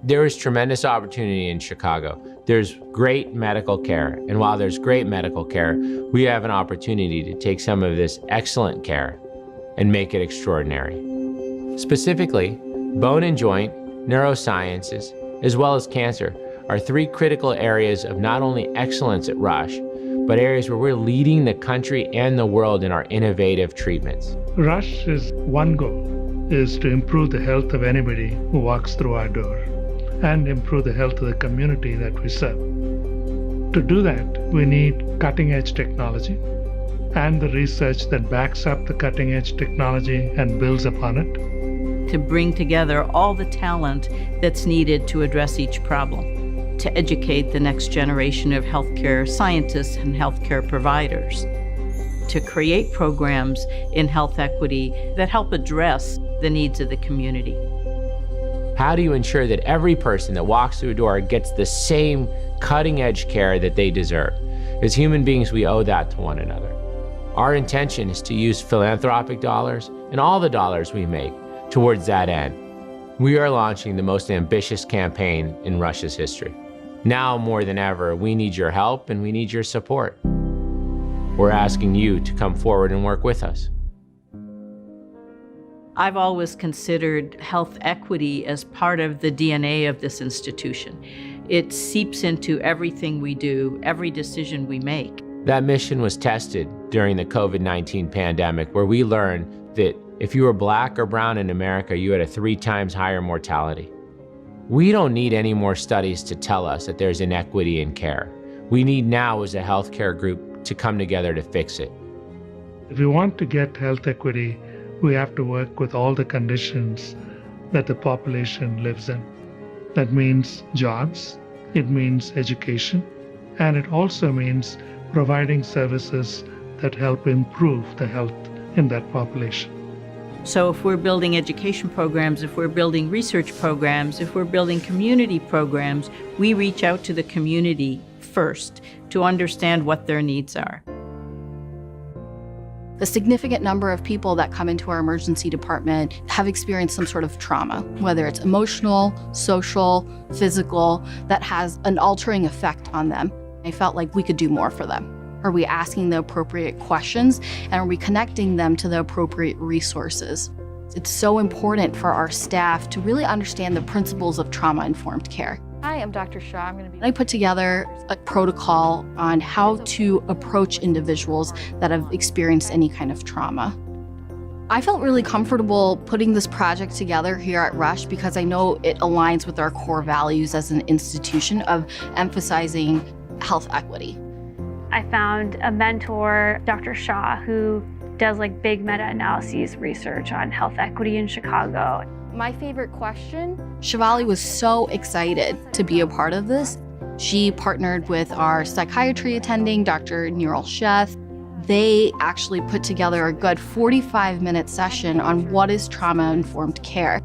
There is tremendous opportunity in Chicago. There's great medical care, and while there's great medical care, we have an opportunity to take some of this excellent care and make it extraordinary. Specifically, bone and joint, neurosciences, as well as cancer are three critical areas of not only excellence at Rush, but areas where we're leading the country and the world in our innovative treatments. Rush's one goal is to improve the health of anybody who walks through our door and improve the health of the community that we serve. To do that, we need cutting-edge technology and the research that backs up the cutting-edge technology and builds upon it. To bring together all the talent that's needed to address each problem, to educate the next generation of healthcare scientists and healthcare providers, to create programs in health equity that help address the needs of the community. How do you ensure that every person that walks through a door gets the same cutting-edge care that they deserve? As human beings, we owe that to one another. Our intention is to use philanthropic dollars and all the dollars we make towards that end. We are launching the most ambitious campaign in Rush's history. Now more than ever, we need your help and we need your support. We're asking you to come forward and work with us. I've always considered health equity as part of the DNA of this institution. It seeps into everything we do, every decision we make. That mission was tested during the COVID-19 pandemic, where we learned that if you were Black or brown in America, you had a 3 times higher mortality. We don't need any more studies to tell us that there's inequity in care. We need now as a healthcare group to come together to fix it. If we want to get health equity, we have to work with all the conditions that the population lives in. That means jobs, it means education, and it also means providing services that help improve the health in that population. So if we're building education programs, if we're building research programs, if we're building community programs, we reach out to the community first to understand what their needs are. A significant number of people that come into our emergency department have experienced some sort of trauma, whether it's emotional, social, physical, that has an altering effect on them. I felt like we could do more for them. Are we asking the appropriate questions, and are we connecting them to the appropriate resources? It's so important for our staff to really understand the principles of trauma-informed care. Hi, I'm Dr. Shaw. I put together a protocol on how to approach individuals that have experienced any kind of trauma. I felt really comfortable putting this project together here at Rush because I know it aligns with our core values as an institution of emphasizing health equity. I found a mentor, Dr. Shaw, who does big meta-analyses research on health equity in Chicago. My favorite question, Shivali was so excited to be a part of this. She partnered with our psychiatry attending, Dr. Nirul Sheth. They actually put together a good 45-minute session on what is trauma-informed care.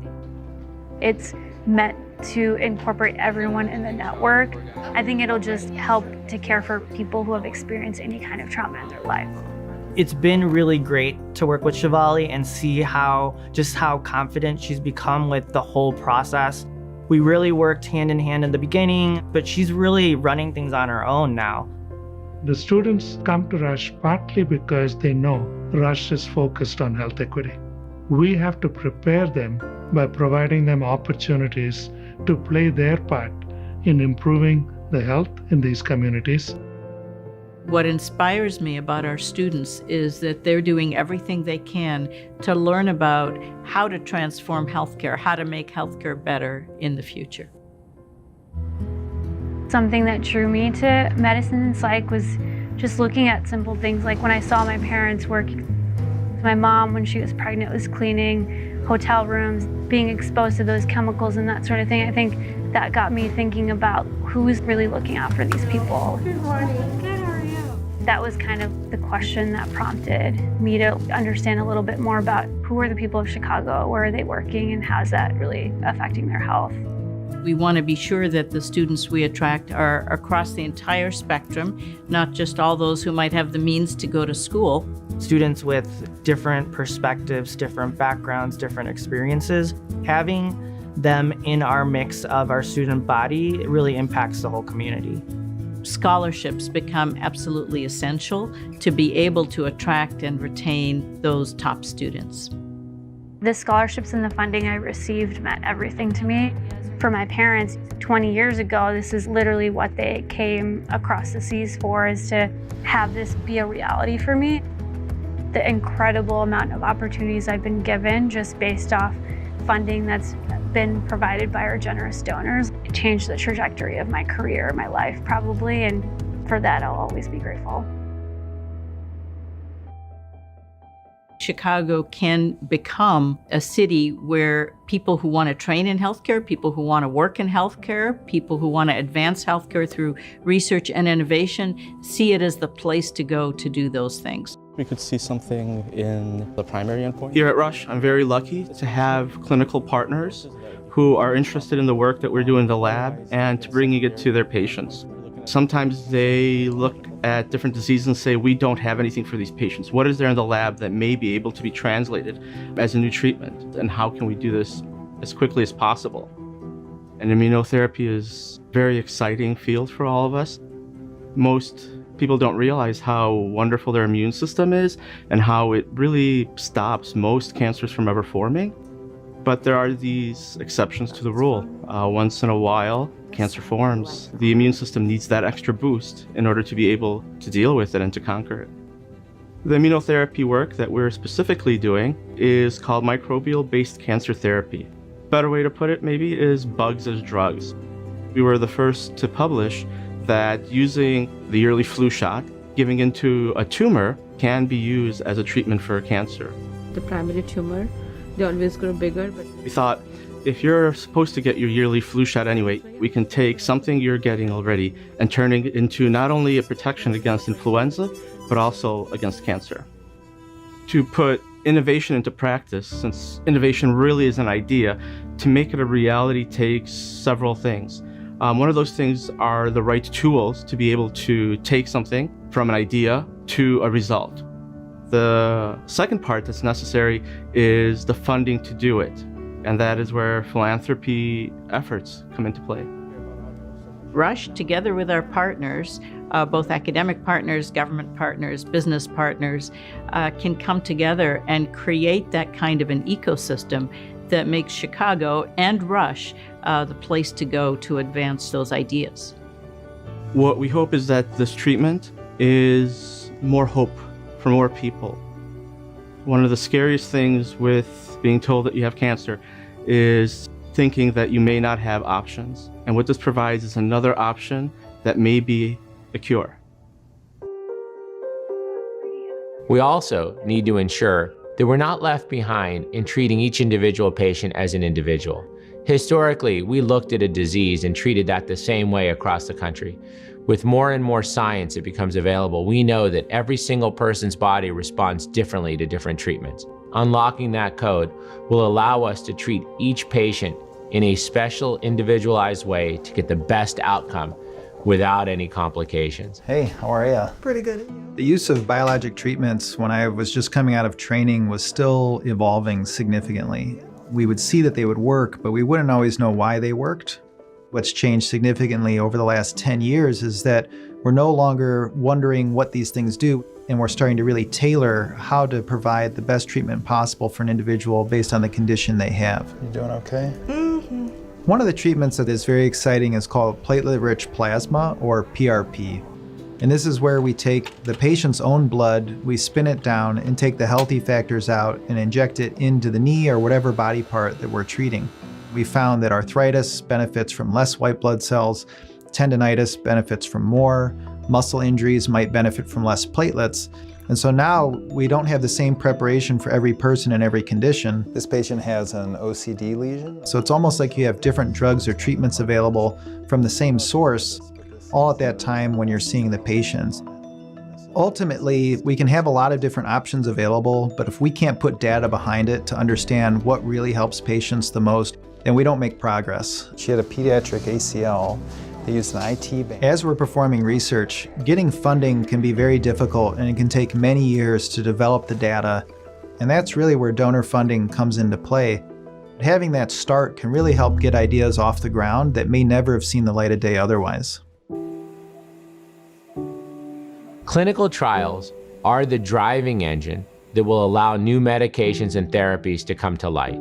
It's meant to incorporate everyone in the network. I think it'll just help to care for people who have experienced any kind of trauma in their life. It's been really great to work with Shivali and see how confident she's become with the whole process. We really worked hand in hand in the beginning, but she's really running things on her own now. The students come to Rush partly because they know Rush is focused on health equity. We have to prepare them by providing them opportunities to play their part in improving the health in these communities. What inspires me about our students is that they're doing everything they can to learn about how to transform healthcare, how to make healthcare better in the future. Something that drew me to medicine and psych was just looking at simple things like when I saw my parents working. My mom, when she was pregnant, was cleaning hotel rooms, being exposed to those chemicals and that sort of thing. I think that got me thinking about who's really looking out for these people. Good morning. Good, how are you? That was kind of the question that prompted me to understand a little bit more about who are the people of Chicago, where are they working, and how is that really affecting their health. We want to be sure that the students we attract are across the entire spectrum, not just all those who might have the means to go to school. Students with different perspectives, different backgrounds, different experiences. Having them in our mix of our student body, it really impacts the whole community. Scholarships become absolutely essential to be able to attract and retain those top students. The scholarships and the funding I received meant everything to me. For my parents, 20 years ago, this is literally what they came across the seas for, is to have this be a reality for me. The incredible amount of opportunities I've been given just based off funding that's been provided by our generous donors. It changed the trajectory of my career, my life probably, and for that I'll always be grateful. Chicago can become a city where people who want to train in healthcare, people who want to work in healthcare, people who want to advance healthcare through research and innovation see it as the place to go to do those things. We could see something in the primary endpoint. Here at Rush, I'm very lucky to have clinical partners who are interested in the work that we're doing in the lab and to bringing it to their patients. Sometimes they look at different diseases and say, we don't have anything for these patients. What is there in the lab that may be able to be translated as a new treatment? And how can we do this as quickly as possible? And immunotherapy is a very exciting field for all of us. Most people don't realize how wonderful their immune system is and how it really stops most cancers from ever forming. But there are these exceptions to the rule. Once in a while, cancer forms. The immune system needs that extra boost in order to be able to deal with it and to conquer it. The immunotherapy work that we're specifically doing is called microbial-based cancer therapy. Better way to put it maybe is bugs as drugs. We were the first to publish that using the yearly flu shot, giving into a tumor, can be used as a treatment for cancer. The primary tumor, they always grow bigger. But we thought, if you're supposed to get your yearly flu shot anyway, we can take something you're getting already and turn it into not only a protection against influenza, but also against cancer. To put innovation into practice, since innovation really is an idea, to make it a reality takes several things. One of those things are the right tools to be able to take something from an idea to a result. The second part that's necessary is the funding to do it, and that is where philanthropy efforts come into play. Rush, together with our partners, both academic partners, government partners, business partners, can come together and create that kind of an ecosystem that makes Chicago and Rush the place to go to advance those ideas. What we hope is that this treatment is more hope for more people. One of the scariest things with being told that you have cancer is thinking that you may not have options. And what this provides is another option that may be a cure. We also need to ensure that we're not left behind in treating each individual patient as an individual. Historically, we looked at a disease and treated that the same way across the country. With more and more science that becomes available, we know that every single person's body responds differently to different treatments. Unlocking that code will allow us to treat each patient in a special, individualized way to get the best outcome without any complications. Hey, how are you? Pretty good. The use of biologic treatments when I was just coming out of training was still evolving significantly. We would see that they would work, but we wouldn't always know why they worked. What's changed significantly over the last 10 years is that we're no longer wondering what these things do, and we're starting to really tailor how to provide the best treatment possible for an individual based on the condition they have. You doing okay? Mm-hmm. One of the treatments that is very exciting is called platelet-rich plasma, or PRP. And this is where we take the patient's own blood, we spin it down and take the healthy factors out and inject it into the knee or whatever body part that we're treating. We found that arthritis benefits from less white blood cells, tendinitis benefits from more, muscle injuries might benefit from less platelets. And so now we don't have the same preparation for every person and every condition. This patient has an OCD lesion. So it's almost like you have different drugs or treatments available from the same source, all at that time when you're seeing the patients. Ultimately, we can have a lot of different options available, but if we can't put data behind it to understand what really helps patients the most, then we don't make progress. She had a pediatric ACL. They used an IT band. As we're performing research, getting funding can be very difficult and it can take many years to develop the data. And that's really where donor funding comes into play. Having that start can really help get ideas off the ground that may never have seen the light of day otherwise. Clinical trials are the driving engine that will allow new medications and therapies to come to light.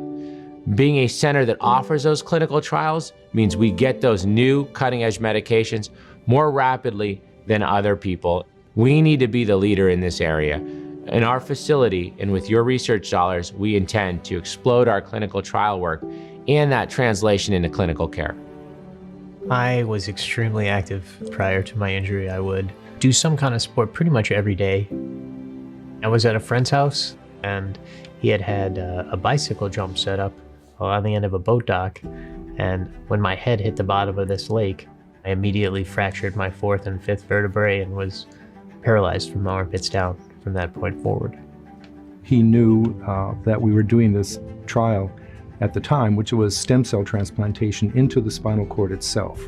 Being a center that offers those clinical trials means we get those new cutting-edge medications more rapidly than other people. We need to be the leader in this area. In our facility and with your research dollars, we intend to explode our clinical trial work and that translation into clinical care. I was extremely active prior to my injury. I would do some kind of sport pretty much every day. I was at a friend's house and he had a bicycle jump set up on the end of a boat dock. And when my head hit the bottom of this lake, I immediately fractured my 4th and 5th vertebrae and was paralyzed from my armpits down from that point forward. He knew that we were doing this trial at the time, which was stem cell transplantation into the spinal cord itself.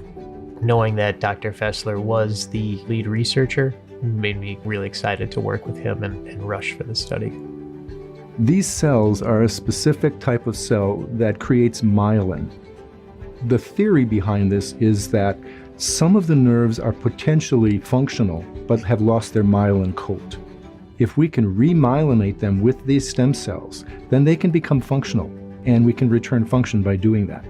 Knowing that Dr. Fessler was the lead researcher made me really excited to work with him and rush for the study. These cells are a specific type of cell that creates myelin. The theory behind this is that some of the nerves are potentially functional but have lost their myelin coat. If we can remyelinate them with these stem cells, then they can become functional, and we can return function by doing that.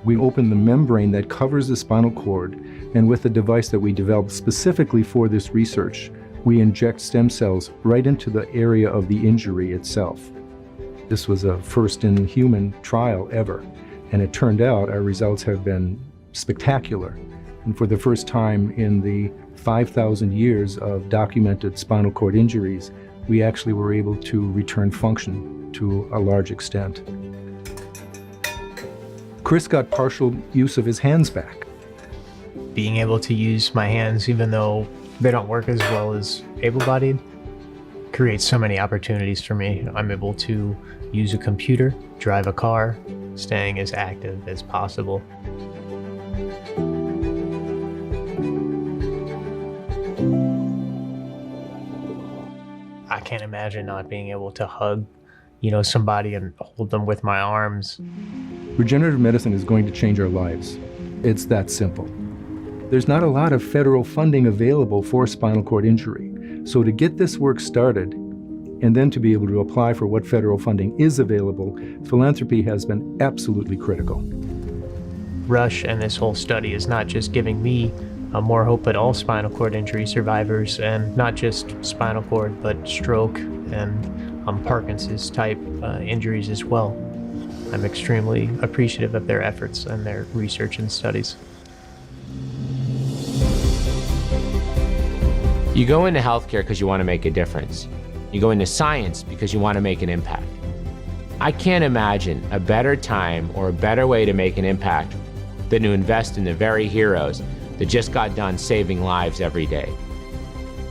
We open the membrane that covers the spinal cord, and with a device that we developed specifically for this research, we inject stem cells right into the area of the injury itself. This was a first-in-human trial ever, and it turned out our results have been spectacular. And for the first time in the 5,000 years of documented spinal cord injuries, we actually were able to return function to a large extent. Chris got partial use of his hands back. Being able to use my hands, even though they don't work as well as able-bodied, creates so many opportunities for me. I'm able to use a computer, drive a car, staying as active as possible. I can't imagine not being able to hug, somebody and hold them with my arms. Regenerative medicine is going to change our lives. It's that simple. There's not a lot of federal funding available for spinal cord injury. So to get this work started, and then to be able to apply for what federal funding is available, philanthropy has been absolutely critical. Rush and this whole study is not just giving me more hope, but all spinal cord injury survivors, and not just spinal cord, but stroke and Parkinson's type injuries as well. I'm extremely appreciative of their efforts and their research and studies. You go into healthcare because you want to make a difference. You go into science because you want to make an impact. I can't imagine a better time or a better way to make an impact than to invest in the very heroes that just got done saving lives every day.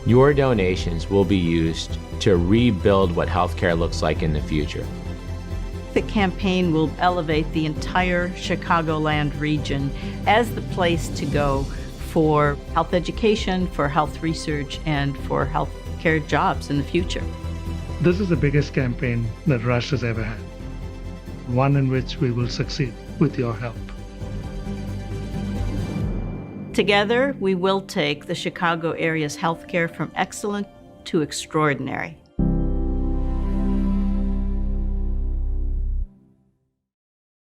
Your donations will be used to rebuild what healthcare looks like in the future. The campaign will elevate the entire Chicagoland region as the place to go for health education, for health research, and for healthcare jobs in the future. This is the biggest campaign that Rush has ever had, one in which we will succeed with your help. Together, we will take the Chicago area's healthcare from excellent to extraordinary.